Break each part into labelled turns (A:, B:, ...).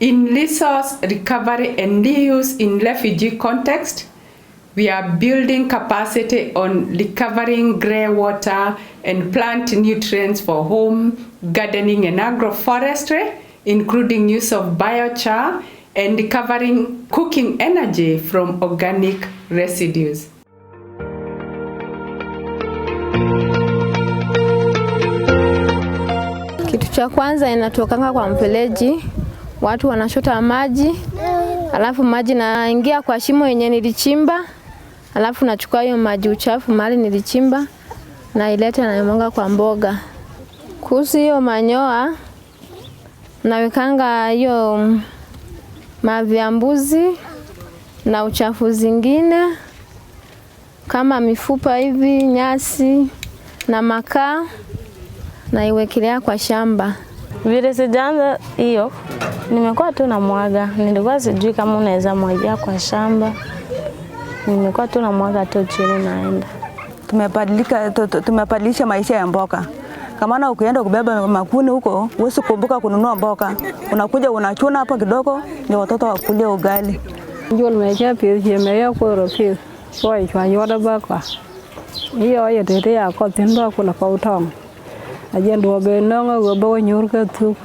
A: In resource recovery and reuse in refugee context, we are building capacity on recovering grey water and plant nutrients for home, gardening and agroforestry, including use of biochar and recovering cooking energy from organic residues.
B: Kitu cha kwanza inatokanga kwa mfereji, watu wanashota maji, alafu maji naingia kwa shimo yenye nilichimba, alafu nachukua hiyo maji uchafu mahali nilichimba na ileta na imwanga kwa mboga. Kuhusu hiyo manyoa, nawekanga hiyo mavi ya mbuzi na uchafu zingine kama mifupa hivi, nyasi na makaa, na iwekelea kwa shamba.
C: Vile sijaanza hiyo, nimekuwa tu na mwaga. Nilikuwa sijui kama unaweza mwagia kwa shamba. Nimekuwa tu na mwaga tu chini naenda.
D: Tumebadilisha maisha ya mboga. Kama na ukienda kubeba makuni huko, huwezi kumbuka kununua mboga. Unakuja unachuna hapa kidogo, ni watoto wakulia ugali.
E: Njoo nimejaa pia yemea kwa rofi. Soi kwa yoda bakwa. Hiyo yote ya kwa tendo kula kwa utong. Ajendo benonga gobo nyurka tu.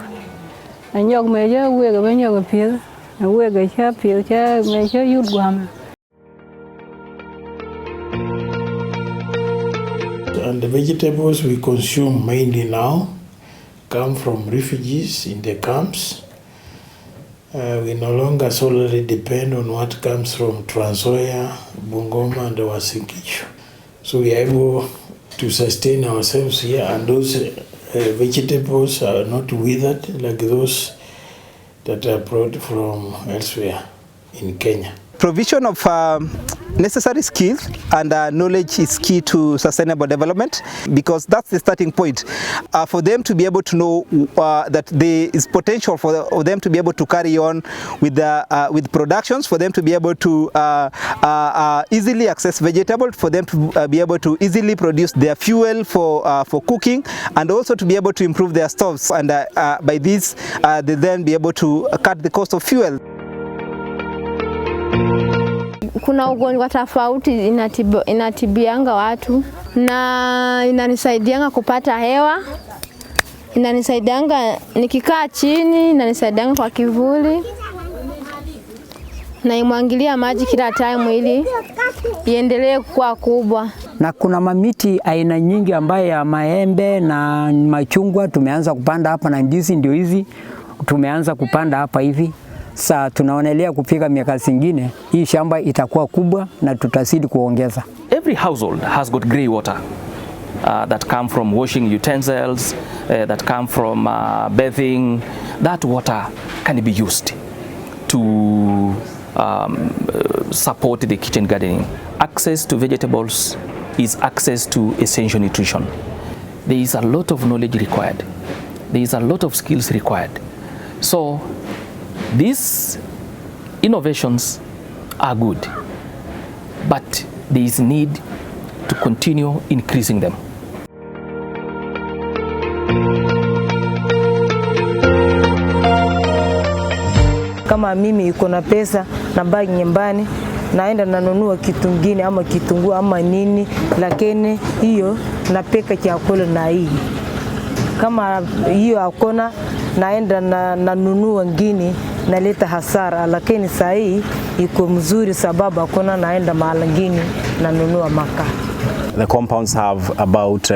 E: Anyok meja wega benyo pia. Wega cha pia cha meja yudwam.
F: And the vegetables we consume mainly now come from refugees in the camps. We no longer solely depend on what comes from Trans Nzoia, Bungoma and Uasin Gishu. So we are able to sustain ourselves here, and those vegetables are not withered like those that are brought from elsewhere in Kenya.
G: Provision of necessary skills and knowledge is key to sustainable development, because that's the starting point for them to be able to know that there is potential for them to be able to carry on with productions, for them to be able to easily access vegetables, for them to be able to easily produce their fuel for cooking, and also to be able to improve their stores, and by this they then be able to cut the cost of fuel.
B: Kuna ugonjwa tofauti inatibianga watu, na inanisaidianga kupata hewa, inanisaidianga nikikaa chini, inanisaidianga kwa kivuli, na imwangilia maji kila time ili iendelee kuwa kubwa.
H: Na kuna mamiti aina nyingi ambaye ya maembe na machungwa tumeanza kupanda hapa, na ndizi ndio hizi tumeanza kupanda hapa hivi. Sasa tunaonelea kupika miaka zingine hii shamba itakuwa kubwa na tutazidi kuongeza.
I: Every household has got grey water that come from washing utensils, that come from bathing. That water can be used to support the kitchen gardening. Access to vegetables is access to essential nutrition. There is a lot of knowledge required. There is a lot of skills required. So these innovations are good, but there is need to continue increasing them.
D: Kama mimi iko na pesa na bagi nyumbani, naenda nanunua kitu kingine ama kitunguu ama nini, lakini hiyo napeka chakula na hii. Kama hiyo hakuna, naenda nanunua ngine, naleta hasara, lakini saa hii iko mzuri sababu hakuna, naenda mahali ngine nanunua makaa.
J: The compounds have about,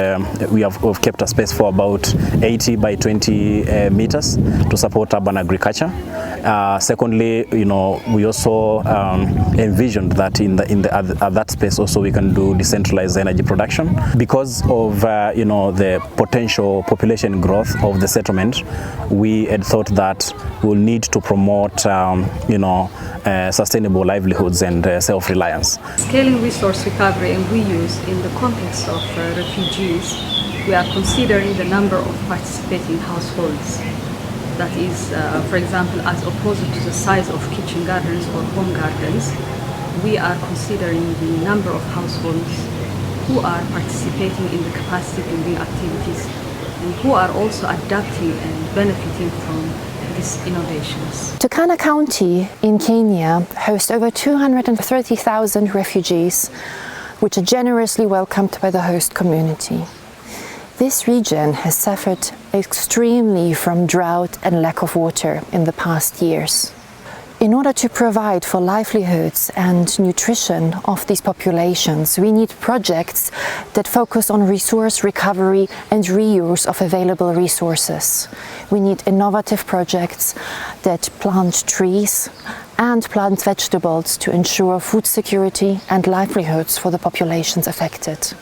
J: we have kept a space for about 80 by 20 meters to support urban agriculture. Secondly, we also envisioned that in that space also we can do decentralized energy production. Because of the potential population growth of the settlement, we had thought that we'll need to promote sustainable livelihoods and self-reliance.
K: Scaling resource recovery and reuse in the context of refugees, we are considering the number of participating households. That is, for example, as opposed to the size of kitchen gardens or home gardens, we are considering the number of households who are participating in the capacity building activities and who are also adapting and benefiting from these innovations.
L: Turkana County in Kenya hosts over 230,000 refugees, which are generously welcomed by the host community. This region has suffered extremely from drought and lack of water in the past years. In order to provide for livelihoods and nutrition of these populations, we need projects that focus on resource recovery and reuse of available resources. We need innovative projects that plant trees and plant vegetables to ensure food security and livelihoods for the populations affected.